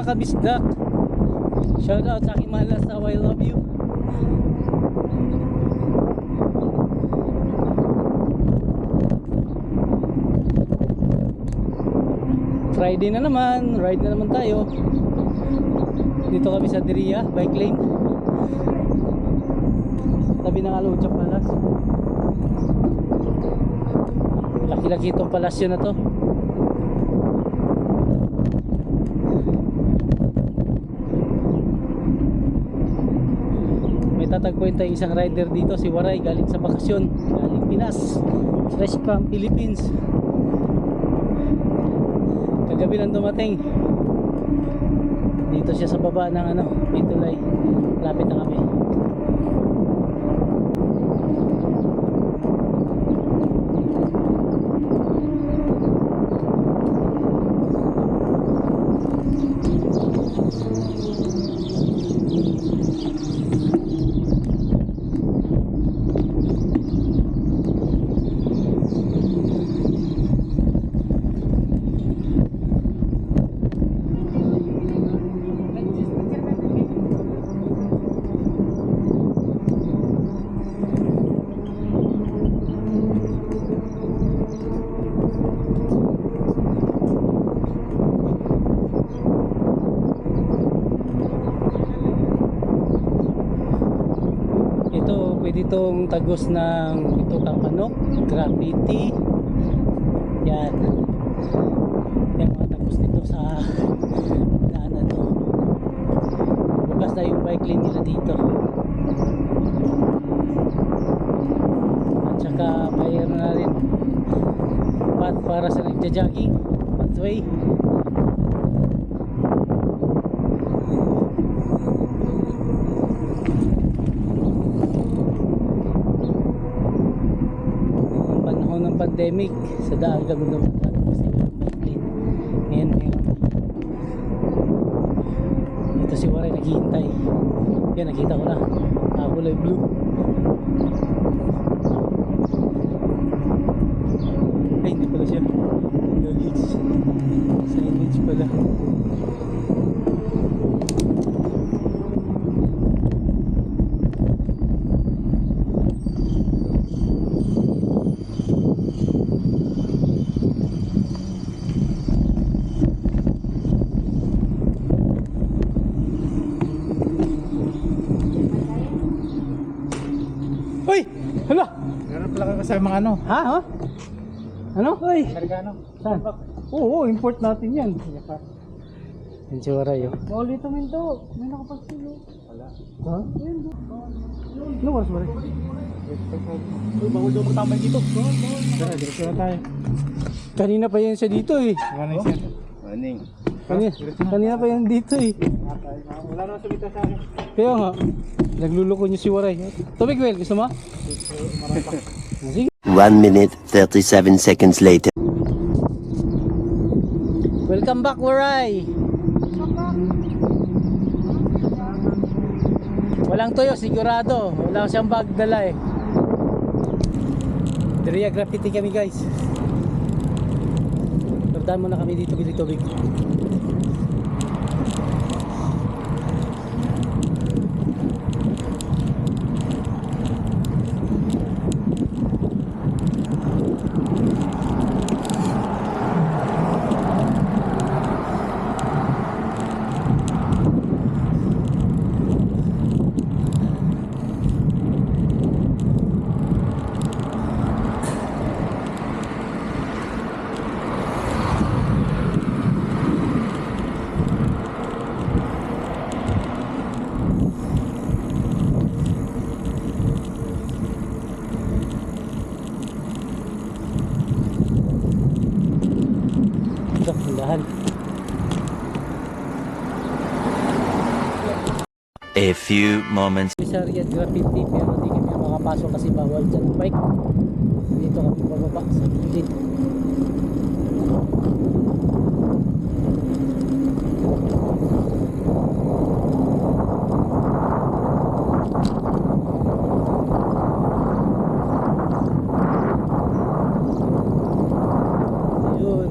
mga kabisdak. Shout out sa aking mahal na asawa, I love you. Friday na naman, ride na naman tayo. Dito kami sa Diria, bike lane. Tabi ng Alucha Palas. Laki-laki itong palasyo na to. May tatagpuin tayong isang rider dito, si Waray, galing sa bakasyon, galing Pinas, fresh from Philippines. Kagabi lang dumating. Dito siya sa baba ng may tulay. Lapit na kami. Pwede itong tagos ng ito kapanok, graffiti. Yan. Yan mga tagos nito sa daanan to. Bukas na yung bike lane nila dito. At saka mayroon na rin path para sa nagja-jogging, pathway. Pandemic sa daan gagawin naman kasi ngayon ito si Waray naghihintay. Yan, nakita ko na kulay blue. Ay, hindi pala siya signage pala. Uy! Hala! Meron pala kayo kasama mga ano? Ha? Ano? Uy! Amerikano? Saan? Oo, import natin yan. Yan si Waray, oh. Bawal dito minto. May nakapagpilo. Wala. Ha? Ano oras, Waray? Bawal daw magtambay dito. Tara, diretso na tayo. Kanina pa yan siya dito eh. Morning, sir. Morning. Kanina pa yan dito eh. Wala na sumita sa akin. Kaya nga, nagluloko niyo si Waray. Tubig, Wel, gusto mo? Sige. 1 minute 37 seconds later. Welcome back, Waray. Walang toyo, sigurado. Wala siyang bag dala eh. Diria graffiti kami, guys. Pagdaan muna kami dito, bili tubig. A few moments. Commissariat graffiti pero hindi kami makapasok kasi bawal dyan bike. Dito kami bababa sa gilid. Ayun.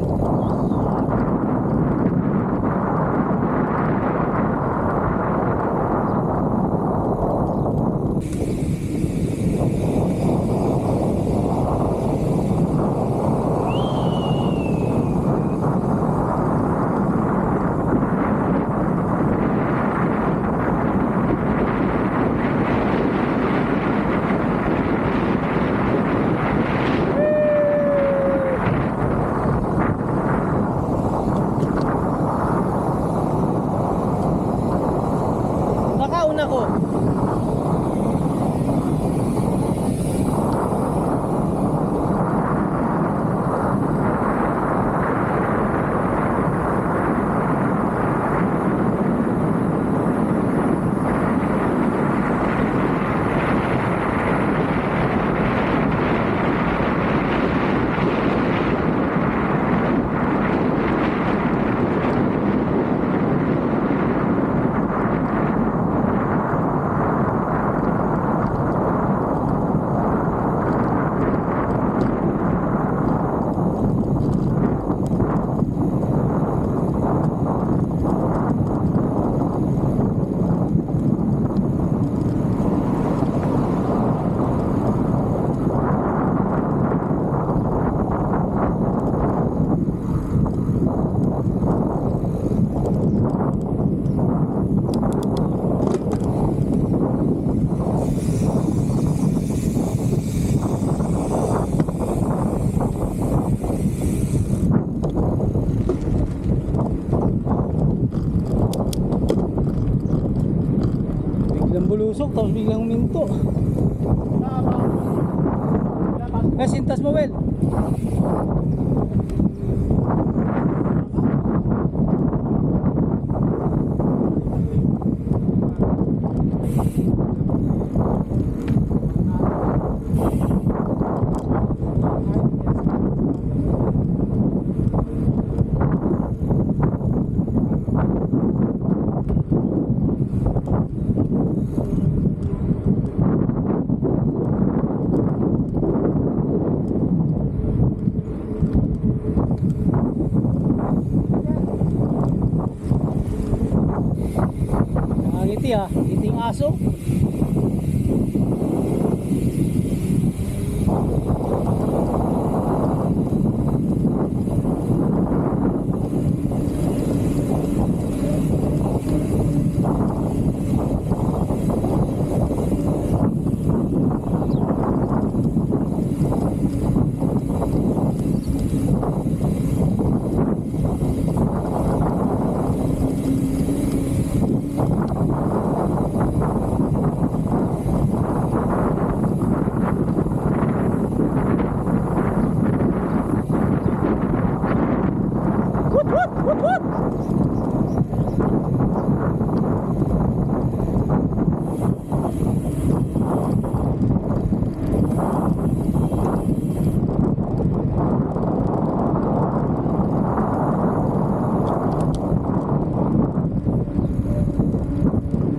tapos biglang huminto. Sintas mo, Wel. Ngiti ha, ngiti yung aso.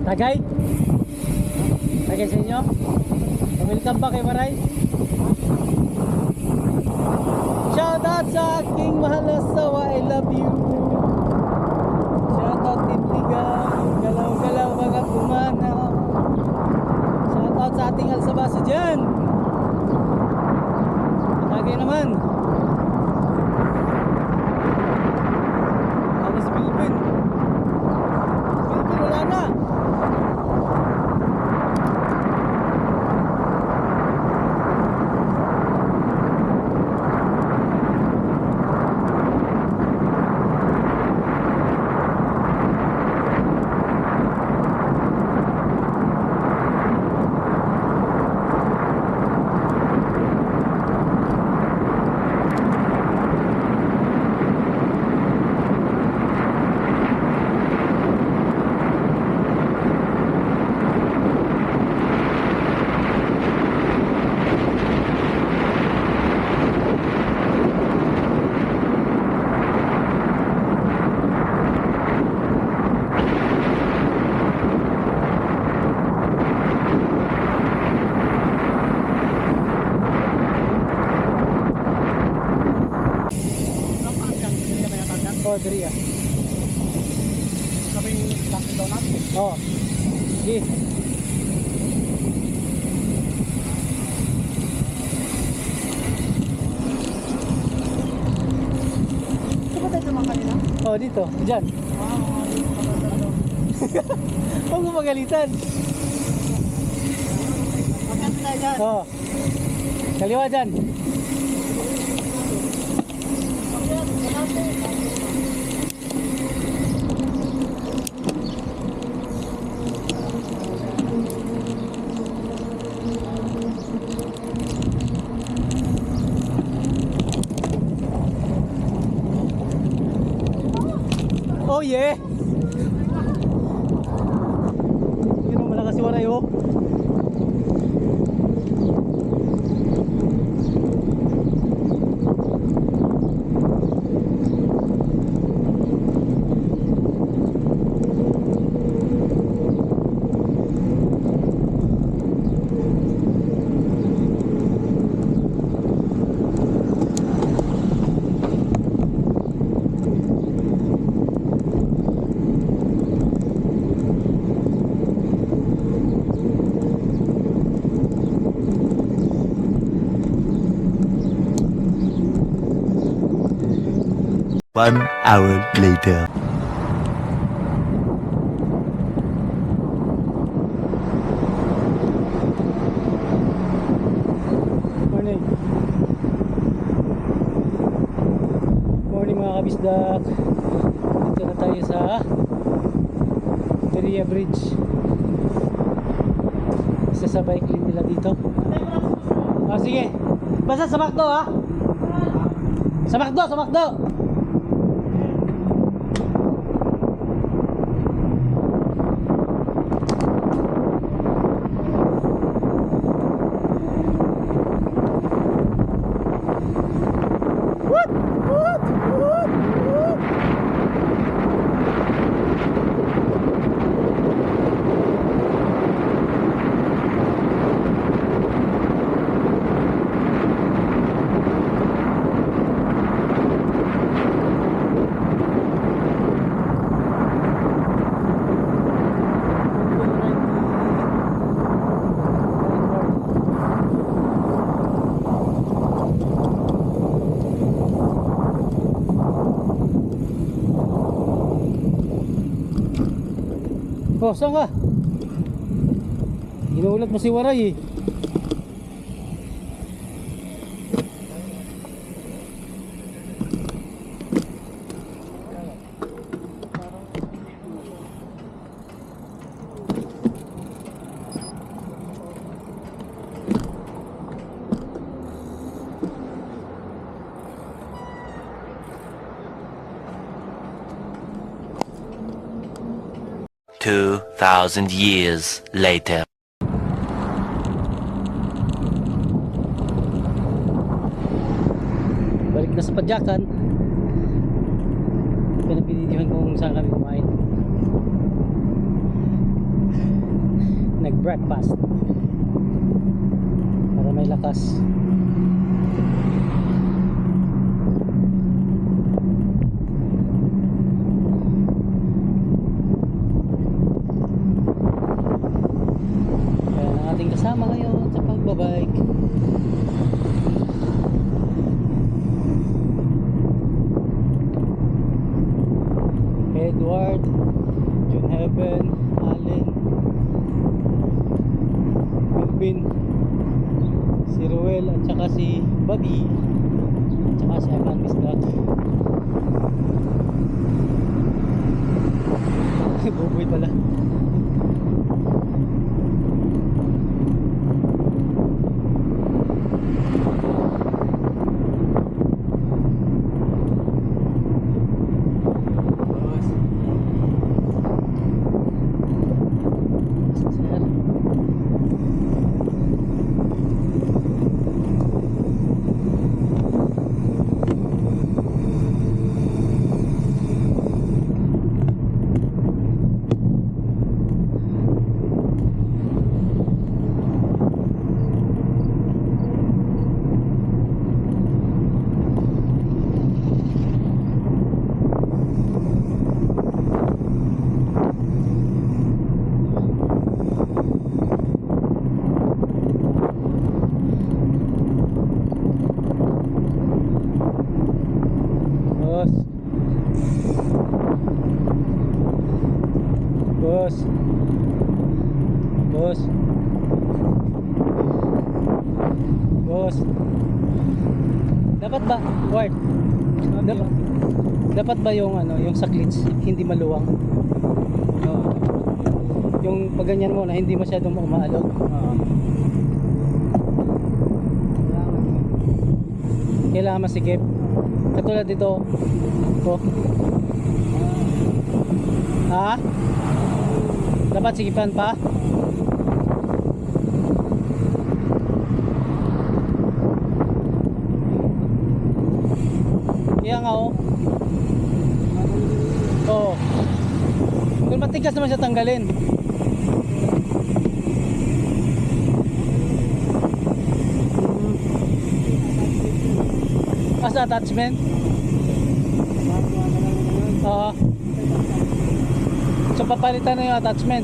Tagay? Tagay sa inyo? Welcome back kay Maray. Shout out sa aking mahal na asawa, I love you. Shout out Tibligan, galaw-galaw mga kumanaw. Shout out sa ating alsabasa dyan. Tagay naman. Ano si Pilipin? Pilipin wala na. Oh, diri ah. Sabi yung Dunkin Donut. Oh. Sige. Ito ba tayo naman kanina? Oh, dito. Diyan. Huwag mo magalitan. Magkano tayo dyan? Oh. Kaliwa dyan. Oh yeah. Yun ang malakas yung waray oh. One hour later. Morning. Morning mga kabisdak. Dito na tayo sa Peria Bridge. Pagsasabay clean nila dito. Ah, sige. Basta sa McDo ha. Sa McDo, sa McDo. Oh, saan ka? Ginuulat mo si Waray eh. Two 2,000 years later. Balik na sa Padyakan. Pinapinidyohan kung saan kami kumain. Nag-breakfast para may lakas. Kaya ang ating kasama ngayon sa pagbabike, Edward, John Heaven, Allen, Melvin, si Ruel at saka si Bobby at saka si Aman Misgak. Buboy pala. Boss. Boss. Boss. Dapat ba, Ward? Dapat ba yung ano, yung sa clutch hindi maluwang? Oo. Yung pag ganyan mo na hindi masyadong umaalog. Oo. Kailangan masikip. Katulad dito. Oh. Ha? Dapat sikipan pa? Kaya nga oh. Oo. Kung matigas naman siya tanggalin. As attachment? Oo. So papalitan na yung attachment.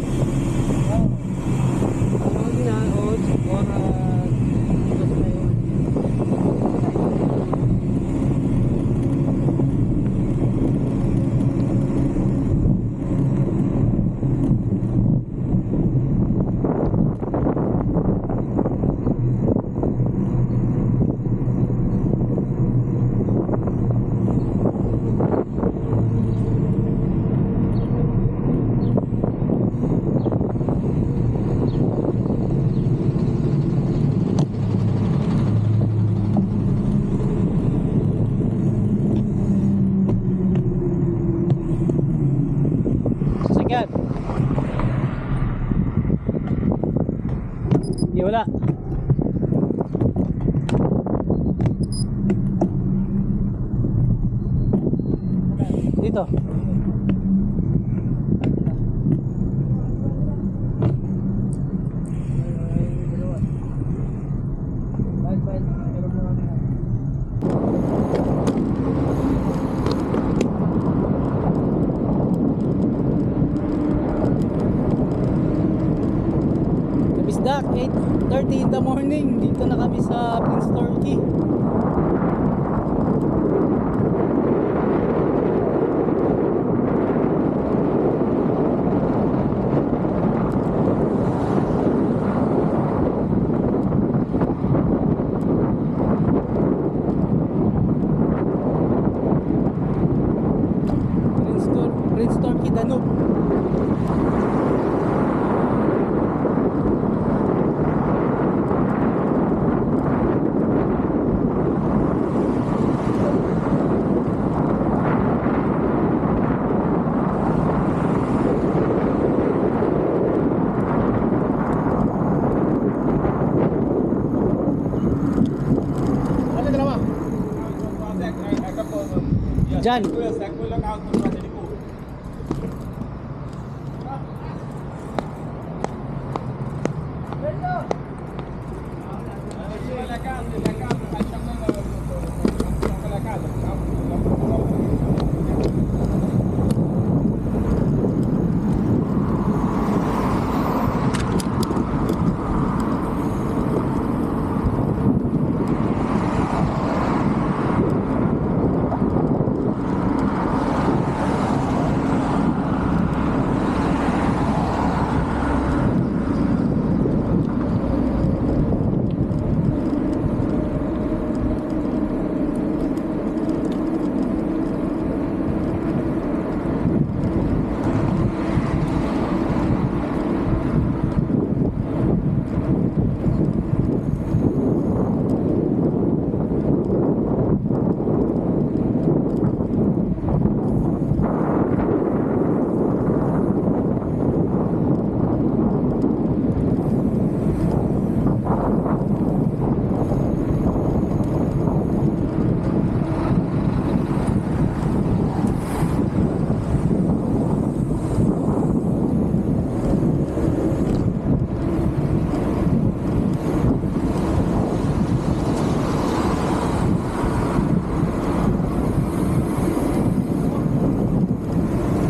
Dito. Kabisdak, 8:30 in the morning. Dito na kami sa Prince Torquay. Prince Torquay, Danube. Diyan.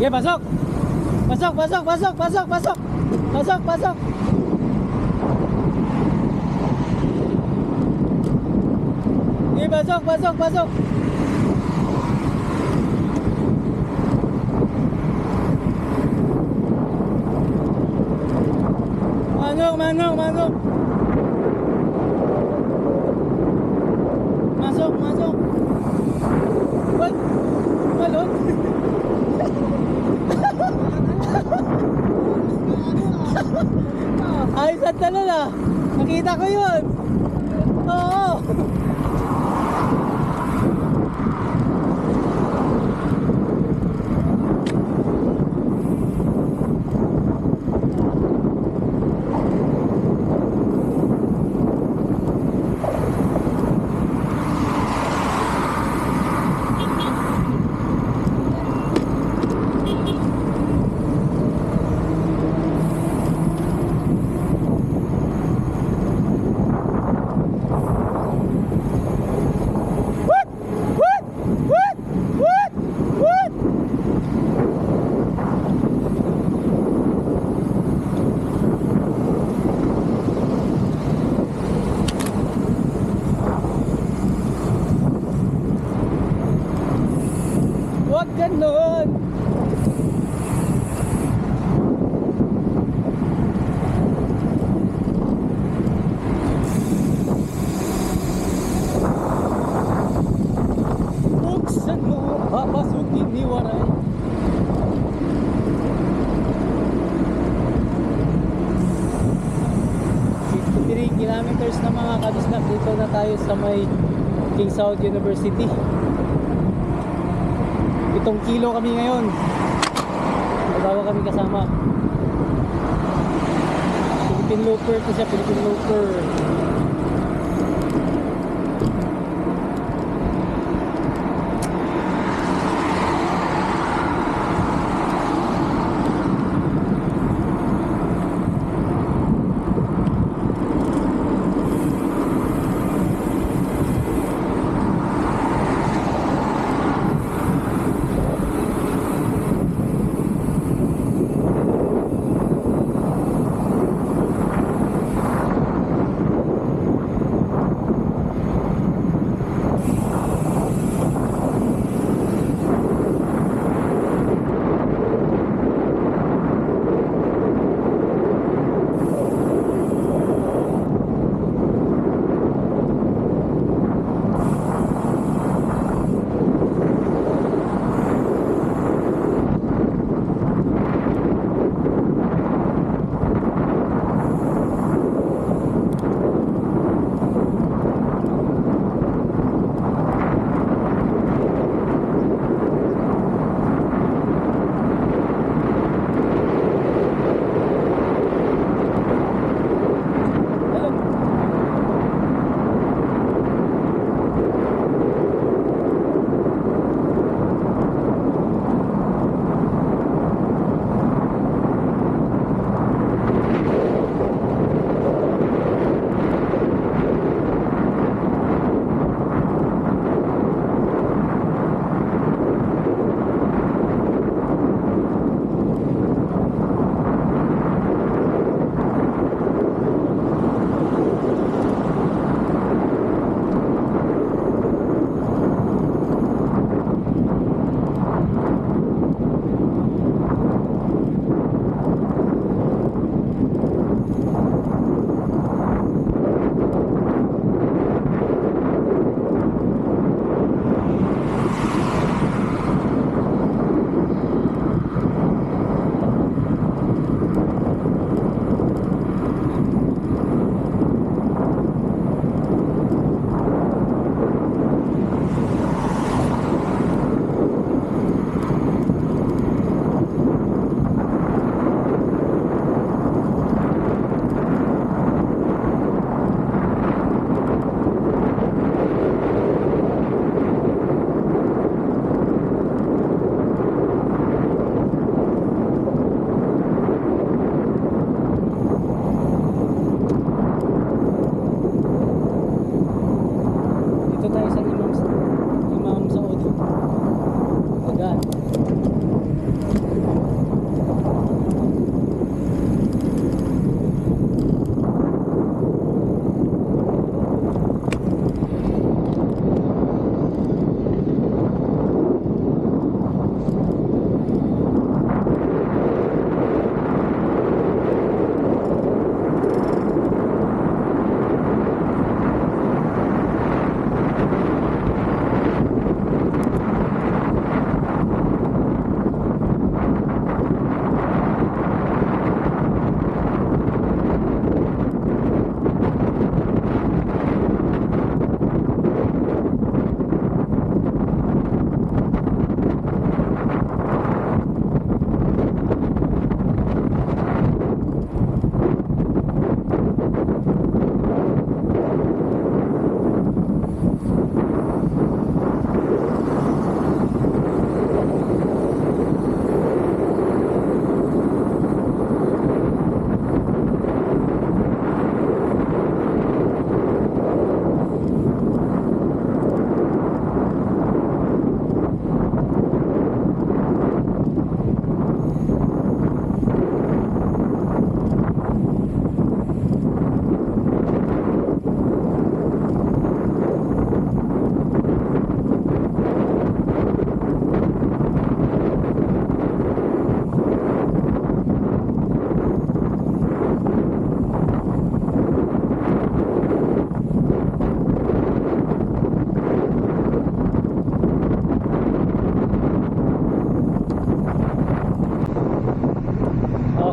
Sige, pasok. Pasok, pasok, pasok, pasok, pasok. Pasok, pasok. Sige, pasok, pasok, pasok. Manok, manok, manok. Masuk, masuk. What? Balon? Ay, sa talon ah. Nakita ko yun. Oo. Huwag ganon. Buksan mo, papasukin ni Waray. 53 kilometers na mga kabisnak. Dito na tayo sa may King Saud University. 7 kilo kami ngayon. Bawa kami kasama. Philippine Looper to siya, Philippine Looper.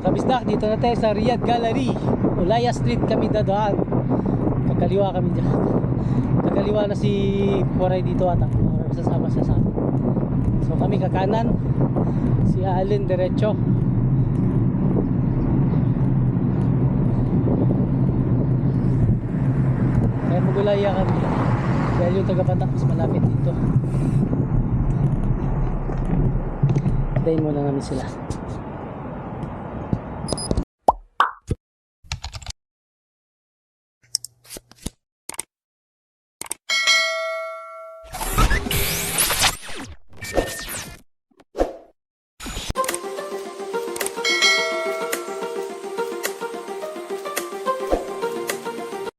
Kabisdak, dito na tayo sa Riyadh Gallery. Ulaya Street kami dadaan. Kakaliwa kami dyan. Kakaliwa na si Waray dito ata. Or sasama siya sa amin. So kami kakanan. Si Allen diretso. Kaya magulaya kami. Dahil yung taga-Patak mas malapit dito. Hintayin muna namin sila.